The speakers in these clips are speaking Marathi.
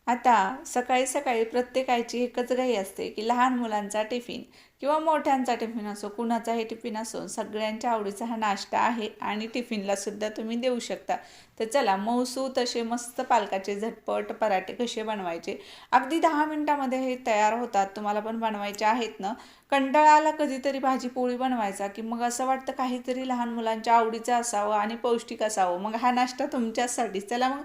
आता सकाळी सकाळी प्रत्येकाची एकच घाई असते की लहान मुलांचा टिफिन किंवा मोठ्यांचा टिफिन असो, कुणाचाही टिफिन असो, सगळ्यांच्या आवडीचा हा नाश्ता आहे आणि टिफिनला सुद्धा तुम्ही देऊ शकता. तर चला, मऊसूत असे मस्त पालकाचे झटपट पराठे कसे बनवायचे, अगदी 10 मिनिटामध्ये हे तयार होतात. तुम्हाला पण बनवायचे आहेत ना? कंटाळा आला कधीतरी भाजी पोळी बनवायचा की मग असं वाटतं काहीतरी लहान मुलांच्या आवडीचं असावं आणि पौष्टिक असावं, मग हा नाश्ता तुमच्यासाठी. चला मग,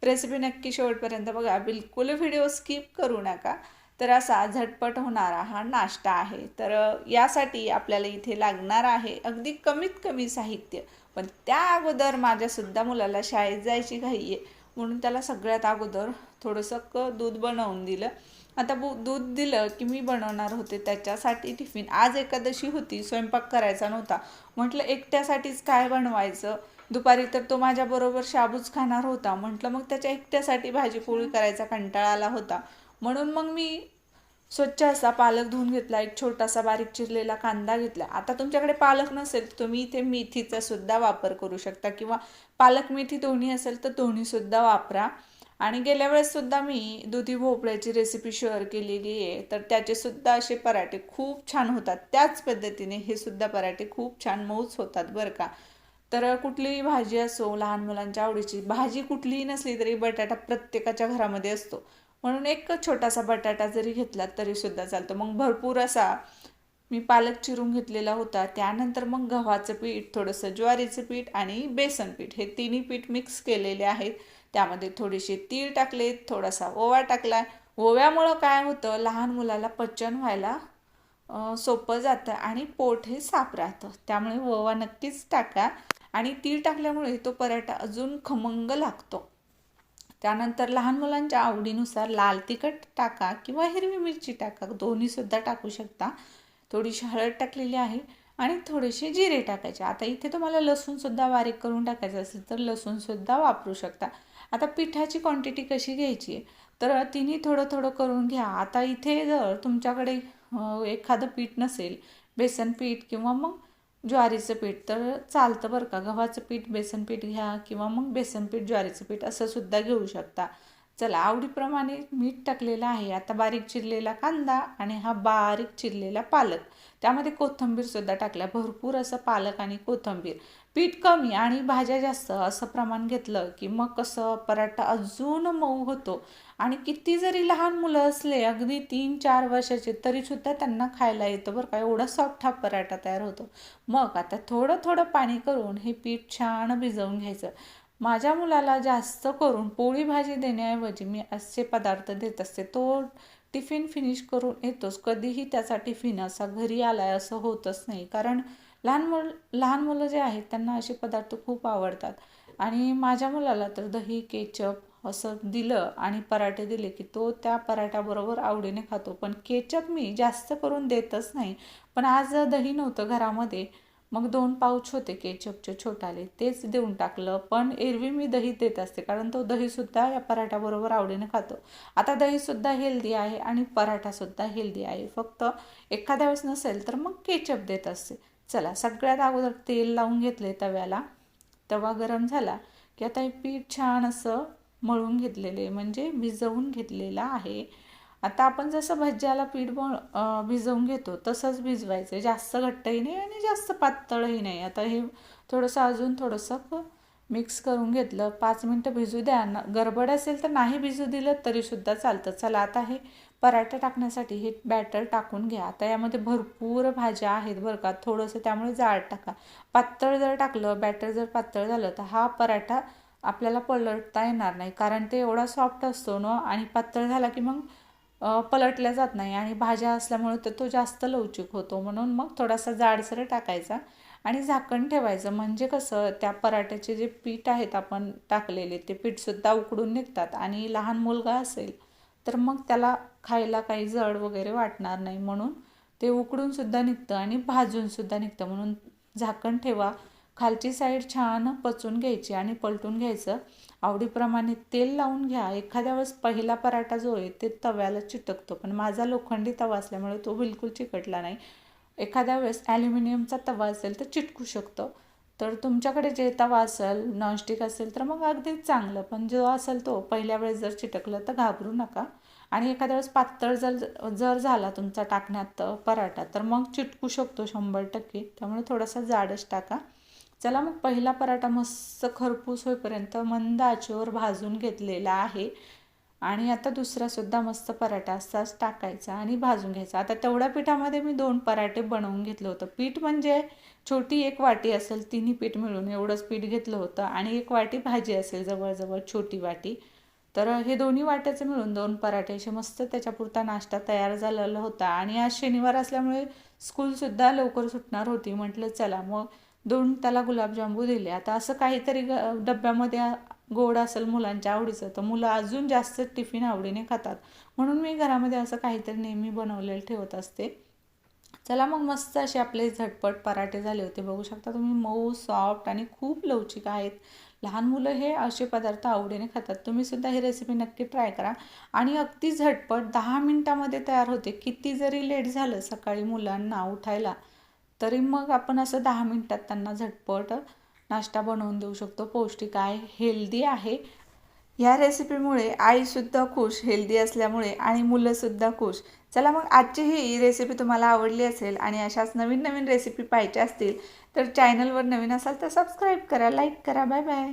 रेसिपी नक्की शेवटपर्यंत बघा, बिलकुल व्हिडिओ स्किप करू नका. तर असा झटपट होणारा हा नाश्ता आहे. तर यासाठी आपल्याला इथे लागणार आहे अगदी कमीत कमी साहित्य. पण त्या अगोदर माझ्यासुद्धा मुलाला शाळेत जायची घाई आहे, म्हणून त्याला सगळ्यात अगोदर थोडंसं दूध बनवून दिलं. आता दूध दिलं की मी बनवणार होते त्याच्यासाठी टिफिन. आज एकादशी होती, स्वयंपाक करायचा नव्हता. म्हटलं एकट्यासाठीच काय बनवायचं. दुपारी तर तो माझ्याबरोबर शाबूच खाणार होता. म्हटलं मग त्याच्या एकट्यासाठी भाजीपोळी करायचा कंटाळा आला होता, म्हणून मग मी स्वच्छ असा पालक धुवून घेतला. एक छोटासा बारीक चिरलेला कांदा घेतला. आता तुमच्याकडे पालक नसेल तर तुम्ही इथे मेथीचा सुद्धा वापर करू शकता, किंवा पालक मेथी दोन्ही असेल तर दोन्ही सुद्धा वापरा. आणि गेल्या वेळेस सुद्धा मी दुधी भोपळ्याची रेसिपी शेअर केलेली आहे, तर त्याचे सुद्धा असे पराठे खूप छान होतात. त्याच पद्धतीने हे सुद्धा पराठे खूप छान मऊच होतात बरं का. तर कुठलीही भाजी असो, लहान मुलांच्या आवडीची भाजी कुठलीही नसली तरी बटाटा प्रत्येकाच्या घरामध्ये असतो, म्हणून एक छोटासा बटाटा जरी घेतला तरी सुद्धा चालतो. मग भरपूर असा मी पालक चिरून घेतलेला होता. त्यानंतर मग गव्हाचं पीठ, थोडंसं ज्वारीचं पीठ आणि बेसन पीठ, हे तिन्ही पीठ मिक्स केलेले आहेत. त्यामध्ये थोडेसे तीळ टाकलेत, थोडासा ओवा टाकला. ओव्यामुळं काय होतं, लहान मुलाला पचन व्हायला सोपं जातं आणि पोट हे साफ राहतं. त्यामुळे ओवा नक्कीच टाका. आणि तीळ टाकल्यामुळे तो पराठा अजून खमंग लागतो. त्यानंतर लहान मुलांच्या आवडीनुसार लाल तिखट टाका किंवा हिरवी मिरची टाका, दोन्हीसुद्धा टाकू शकता. थोडीशी हळद टाकलेली आहे आणि थोडेसे जिरे टाकायचे. आता इथे तुम्हाला लसूणसुद्धा बारीक करून टाकायचं असेल तर लसूणसुद्धा वापरू शकता. आता पिठाची क्वांटिटी कशी घ्यायची, तर तिन्ही थोडं थोडं करून घ्या. आता इथे जर तुमच्याकडे एखादं पीठ नसेल, बेसन पीठ किंवा मग ज्वारीचं पीठ, तर चालतं बरं का. गव्हाचं पीठ बेसन पीठ घ्या किंवा मग बेसन पीठ ज्वारीचं पीठ असं सुद्धा घेऊ शकता. चला, आवडीप्रमाणे मीठ टाकलेलं आहे. आता बारीक चिरलेला कांदा आणि हा बारीक चिरलेला पालक, त्यामध्ये कोथिंबीरसुद्धा टाकल्या. भरपूर असं पालक आणि कोथिंबीर, पीठ कमी आणि भाज्या जास्त असं प्रमाण घेतलं की मग कसं पराठा अजून मऊ होतो. आणि किती जरी लहान मुलं असले, अगदी 3-4 वर्षाचे, तरीसुद्धा त्यांना खायला येतं बरं का. एवढा सॉफ्ट हा पराठा तयार होतो. मग आता थोडं थोडं पाणी करून हे पीठ छान भिजवून घ्यायचं. माझ्या मुलाला जास्त करून पोळी भाजी देण्याऐवजी मी असे पदार्थ देत असते. तो टिफिन फिनिश करून येतोच. कधीही त्याचा टिफिन असा घरी आलाय असं होतच नाही, कारण लहान मुलं जे आहेत त्यांना असे पदार्थ खूप आवडतात. आणि माझ्या मुलाला तर दही केचप असं दिलं आणि पराठे दिले की तो त्या पराठ्याबरोबर आवडीने खातो. पण केचप मी जास्त करून देतच नाही. पण आज दही नव्हतं घरामध्ये, मग 2 पाऊच होते केचपचे छोटाले, तेच देऊन टाकलं. पण एरवी मी दही देत असते, कारण तो दहीसुद्धा या पराठ्याबरोबर आवडीने खातो. आता दहीसुद्धा हेल्दी आहे आणि पराठासुद्धा हेल्दी आहे. फक्त एखाद्या वेळेस नसेल तर मग केचप देत असते. चला, सगळ्यात अगोदर तेल लावून घेतले तव्याला. तवा गरम झाला की आता हे पीठ छान असं मळून घेतलेले, म्हणजे भिजवून घेतलेलं आहे. आता आपण जसं भज्याला पीठ भिजवून घेतो तसंच भिजवायचं. जास्त घट्टही नाही आणि जास्त पातळही नाही. आता हे थोडंसं अजून थोडंसं मिक्स करून घेतलं. 5 मिनटं भिजू द्या. गडबड असेल तर नाही भिजू दिलं तरीसुद्धा चालतं. चला, आता हे पराठा टाकण्यासाठी हे बॅटर टाकून घ्या. आता यामध्ये भरपूर भाज्या आहेत बरं का, थोडंसं त्यामुळे जाड टाका. पातळ जर टाकलं, बॅटर जर पातळ झालं तर हा पराठा आपल्याला पलटता येणार नाही, कारण ते एवढा सॉफ्ट असतो ना. आणि पातळ झाला की मग पलटल्या जात नाही, आणि भाज्या असल्यामुळे तर तो जास्त लवचिक होतो. म्हणून मग थोडासा जाडसर टाकायचा आणि झाकण ठेवायचं. म्हणजे कसं, त्या पराठ्याचे जे पीठ आहेत आपण टाकलेले, ते पीठसुद्धा उकडून निघतात. आणि लहान मुलगा असेल तर मग त्याला खायला काही जड वगैरे वाटणार नाही, म्हणून ते उकडूनसुद्धा निघतं आणि भाजूनसुद्धा निघतं. म्हणून झाकण ठेवा. खालची साईड छान पचून घ्यायची आणि पलटून घ्यायचं. आवडीप्रमाणे तेल लावून घ्या. एखाद्या वेळेस पहिला पराठा जो आहे ते तव्याला चिटकतो, पण माझा लोखंडी तवा असल्यामुळे तो बिलकुल चिकटला नाही. एखाद्या वेळेस ॲल्युमिनियमचा तवा असेल तर चिटकू शकतो. तर तुमच्याकडे जे तवा असेल नॉनस्टिक असेल तर मग अगदीच चांगलं, पण जो असेल तो पहिल्या वेळेस जर चिटकलं तर घाबरू नका. आणि एखाद्या वेळेस पातळ जर जर झाला तुमचा टाकण्यात पराठा तर मग चिटकू शकतो 100%, त्यामुळे थोडासा जाडच टाका. चला मग पहिला पराठा मस्त खरपूस होईपर्यंत मंद आचेवर भाजून घेतलेला आहे. आणि आता दुसरासुद्धा मस्त पराठा असाच टाकायचा आणि भाजून घ्यायचा. आता तेवढ्या पिठामध्ये मी 2 पराठे बनवून घेतलं होतं. पीठ म्हणजे छोटी 1 वाटी असेल, तिन्ही पीठ मिळून एवढंच पीठ घेतलं होतं आणि 1 वाटी भाजी असेल जवळजवळ छोटी वाटी. तर हे दोन्ही वाट्याचे मिळून 2 पराठे असे मस्त त्याच्यापुरता नाश्ता तयार झालेला होता. आणि आज शनिवार असल्यामुळे स्कूलसुद्धा लवकर सुटणार होती. म्हटलं चला मग 2 त्याला गुलाबजामू दिले. आता असं काहीतरी डब्यामध्ये गोड असेल मुलांच्या आवडीचं तर मुलं अजून जास्त टिफिन आवडीने खातात, म्हणून मी घरामध्ये असं काहीतरी नेहमी बनवलेलं ठेवत असते. चला मग मस्त असे आपले झटपट पराठे झाले होते. बघू शकता तुम्ही, मऊ सॉफ्ट आणि खूप लवचिक आहेत. लहान मुलं हे असे पदार्थ आवडीने खातात. तुम्हीसुद्धा ही रेसिपी नक्की ट्राय करा. आणि अगदी झटपट 10 मिनटामध्ये तयार होते. किती जरी लेट झालं सकाळी मुलांना उठायला तरी मग आपण असं 10 मिनटात त्यांना झटपट नाश्ता बनवून देऊ शकतो. पौष्टिक आहे, हेल्दी आहे. ह्या रेसिपीमुळे आईसुद्धा खुश, हेल्दी असल्यामुळे, आणि मुलंसुद्धा खुश. चला मग आजची ही रेसिपी तुम्हाला आवडली असेल आणि अशाच नवीन नवीन रेसिपी पाहिजे असतील तर चॅनलवर नवीन असाल तर सबस्क्राईब करा, लाईक करा. Bye bye.